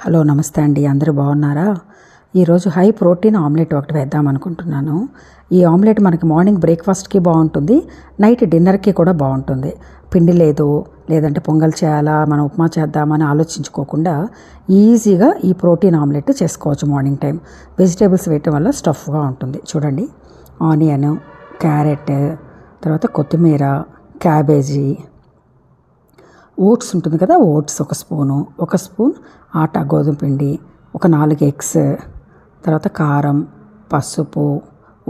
Hello నమస్తే అండి, అందరూ బాగున్నారా? ఈరోజు హై ప్రోటీన్ ఆమ్లెట్ ఒకటి వేద్దాం అనుకుంటున్నాను. ఈ ఆమ్లెట్ మనకి మార్నింగ్ బ్రేక్ఫాస్ట్కి బాగుంటుంది, నైట్ డిన్నర్కి కూడా బాగుంటుంది. పిండి లేదు, లేదంటే పొంగల్ చేయాలా, మనం ఉప్మా చేద్దామని ఆలోచించుకోకుండా ఈజీగా ఈ ప్రోటీన్ ఆమ్లెట్ చేసుకోవచ్చు. మార్నింగ్ టైం వెజిటేబుల్స్ వేయటం వల్ల స్టఫ్గా ఉంటుంది. చూడండి, ఆనియన్, క్యారెట్, తర్వాత కొత్తిమీర, క్యాబేజీ, ఓట్స్ ఉంటుంది కదా, ఓట్స్ ఒక స్పూన్ ఆటా గోధుమ పిండి, ఒక 4 ఎగ్స్, తర్వాత కారం, పసుపు,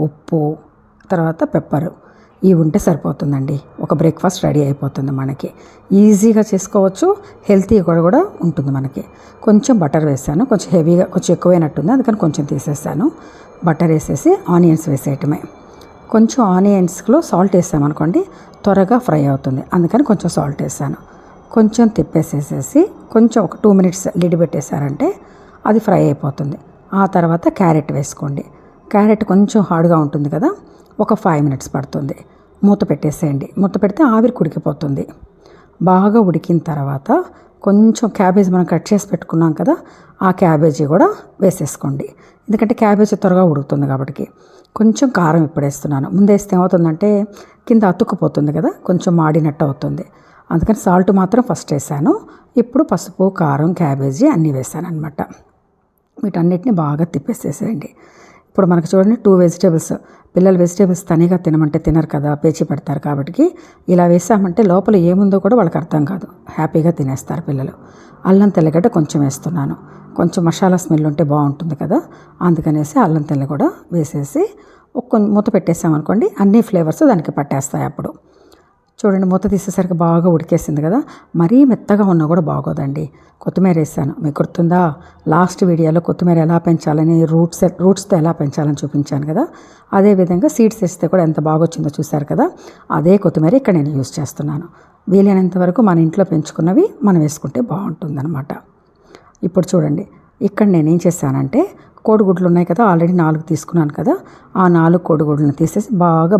ఉప్పు, తర్వాత పెప్పరు. ఇవి ఉంటే సరిపోతుందండి. ఒక బ్రేక్ఫాస్ట్ రెడీ అయిపోతుంది. మనకి ఈజీగా చేసుకోవచ్చు, హెల్తీ కూడా ఉంటుంది మనకి. కొంచెం బటర్ వేసాను, కొంచెం హెవీగా, కొంచెం ఎక్కువైనట్టుంది, అందుకని కొంచెం తీసేసాను. బటర్ వేసేసి ఆనియన్స్ వేసేయటమే. కొంచెం ఆనియన్స్లో సాల్ట్ వేసామనుకోండి, త్వరగా ఫ్రై అవుతుంది, అందుకని కొంచెం సాల్ట్ వేసాను. కొంచెం తిప్పేసేసేసి కొంచెం ఒక 2 మినిట్స్ లిడ్ పెట్టేశారంటే అది ఫ్రై అయిపోతుంది. ఆ తర్వాత క్యారెట్ వేసుకోండి. క్యారెట్ కొంచెం హార్డ్గా ఉంటుంది కదా, ఒక 5 మినిట్స్ పడుతుంది. మూత పెట్టేసేయండి. మూత పెడితే ఆవిరి ఉడికిపోతుంది. బాగా ఉడికిన తర్వాత కొంచెం క్యాబేజీ మనం కట్ చేసి పెట్టుకున్నాం కదా, ఆ క్యాబేజీ కూడా వేసేసుకోండి. ఎందుకంటే క్యాబేజీ త్వరగా ఉడుకుతుంది కాబట్టి. కొంచెం కారం ఇప్పుడు వేస్తున్నాను. ముందేస్తే ఏమవుతుందంటే కింద అతుక్కుపోతుంది కదా, కొంచెం మాడినట్టు అవుతుంది. అందుకని సాల్ట్ మాత్రం ఫస్ట్ వేసాను. ఇప్పుడు పసుపు, కారం, క్యాబేజీ అన్నీ వేసాను అనమాట. వీటన్నిటిని బాగా తిప్పేసేసేయండి. ఇప్పుడు మనకు చూడండి, 2 వెజిటేబుల్స్. పిల్లలు వెజిటేబుల్స్ తనిగా తినమంటే తినరు కదా, పేచి పెడతారు. కాబట్టి ఇలా వేసామంటే లోపల ఏముందో కూడా వాళ్ళకి అర్థం కాదు, హ్యాపీగా తినేస్తారు పిల్లలు. అల్లం తెల్లగడ్డ కొంచెం వేస్తున్నాను. కొంచెం మసాలా స్మెల్ ఉంటే బాగుంటుంది కదా, అందుకనేసి అల్లం తెల్ల కూడా వేసేసి మూత పెట్టేసామనుకోండి, అన్ని ఫ్లేవర్స్ దానికి పట్టేస్తాయి. అప్పుడు చూడండి, మూత తీసేసరికి బాగా ఉడికేసింది కదా. మరీ మెత్తగా ఉన్నా కూడా బాగోదండి. కొత్తిమీర వేసాను. మీకు గుర్తుందా, లాస్ట్ వీడియోలో కొత్తిమీర ఎలా పెంచాలని, రూట్స్తో ఎలా పెంచాలని చూపించాను కదా. అదేవిధంగా సీడ్స్ వేస్తే కూడా ఎంత బాగా వచ్చిందో చూశారు కదా. అదే కొత్తిమీర ఇక్కడ నేను యూజ్ చేస్తున్నాను. వీలైనంత వరకు మన ఇంట్లో పెంచుకున్నవి మనం వేసుకుంటే బాగుంటుందన్నమాట. ఇప్పుడు చూడండి, ఇక్కడ నేనేం చేశానంటే, కోడిగుడ్లు ఉన్నాయి కదా, ఆల్రెడీ 4 తీసుకున్నాను కదా, ఆ 4 కోడిగుడ్లను తీసేసి బాగా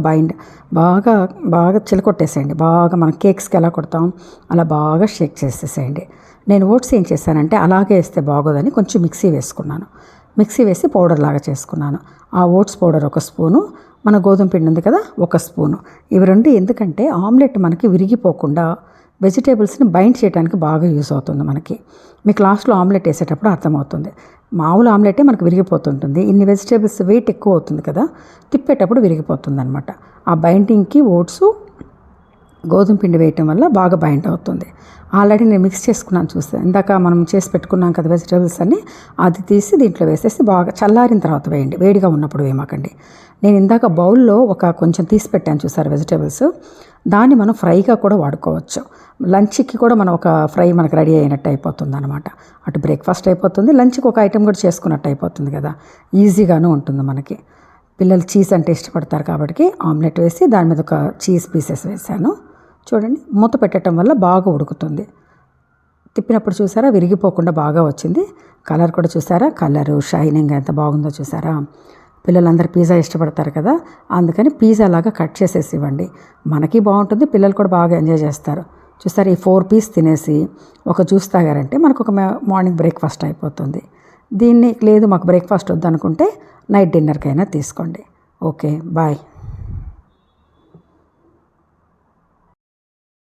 చిలకొట్టేసేయండి. బాగా మనం కేక్స్కి ఎలా కొడతాం అలా బాగా షేక్ చేసేసేయండి. నేను ఓట్స్ ఏం చేశానంటే, అలాగే వేస్తే బాగోదని కొంచెం మిక్సీ వేసి పౌడర్ లాగా చేసుకున్నాను. ఆ ఓట్స్ పౌడర్ 1 స్పూను, మన గోధుమ పిండి ఉంది కదా 1 స్పూను. ఇవి రెండు ఎందుకంటే ఆమ్లెట్ మనకి విరిగిపోకుండా వెజిటేబుల్స్ని బైండ్ చేయడానికి బాగా యూస్ అవుతుంది మనకి. మీకు లాస్ట్లో ఆమ్లెట్ వేసేటప్పుడు అర్థమవుతుంది. మామూలు ఆమ్లెటే మనకు విరిగిపోతుంటుంది, ఇన్ని వెజిటేబుల్స్ వెయిట్ ఎక్కువ అవుతుంది కదా, తిప్పేటప్పుడు విరిగిపోతుంది అనమాట. ఆ బైండింగ్కి ఓట్స్, గోధుమ పిండి వేయటం వల్ల బాగా బైండ్ అవుతుంది. ఆల్రెడీ నేను మిక్స్ చేసుకున్నాను, చూస్తాను. ఇందాక మనం చేసి పెట్టుకున్నాం కదా వెజిటేబుల్స్ అన్నీ, అది తీసి దీంట్లో వేసేసి బాగా చల్లారిన తర్వాత వేయండి, వేడిగా ఉన్నప్పుడు వేయమాకండి. నేను ఇందాక బౌల్లో కొంచెం తీసి పెట్టాను చూసారు వెజిటేబుల్స్, దాన్ని మనం ఫ్రైగా కూడా వాడుకోవచ్చు. లంచ్కి కూడా మనం ఒక ఫ్రై మనకు రెడీ అయినట్టు అయిపోతుంది అనమాట. అటు బ్రేక్ఫాస్ట్ అయిపోతుంది, లంచ్కి ఒక ఐటెం కూడా చేసుకున్నట్టు అయిపోతుంది కదా, ఈజీగాను ఉంటుంది మనకి. పిల్లలు చీజ్ అంటే ఇష్టపడతారు కాబట్టి ఆమ్లెట్ వేసి దాని మీద ఒక చీజ్ పీసెస్ వేసాను. చూడండి, మూత పెట్టడం వల్ల బాగా ఉడుకుతుంది. తిప్పినప్పుడు చూసారా, విరిగిపోకుండా బాగా వచ్చింది. కలర్ కూడా చూసారా, కలరు షైనింగ్ ఎంత బాగుందో చూసారా. పిల్లలందరూ పిజ్జా ఇష్టపడతారు కదా, అందుకని పిజ్జా లాగా కట్ చేసేసి ఇవ్వండి. మనకి బాగుంటుంది, పిల్లలు కూడా బాగా ఎంజాయ్ చేస్తారు. చూసారా, ఈ 4 పీస్ తినేసి ఒక జ్యూస్ తాగారంటే మనకు ఒక మార్నింగ్ బ్రేక్ఫాస్ట్ అయిపోతుంది. దీన్ని లేదు మాకు బ్రేక్ఫాస్ట్ వద్దనుకుంటే నైట్ డిన్నర్కైనా తీసుకోండి. Okay, bye.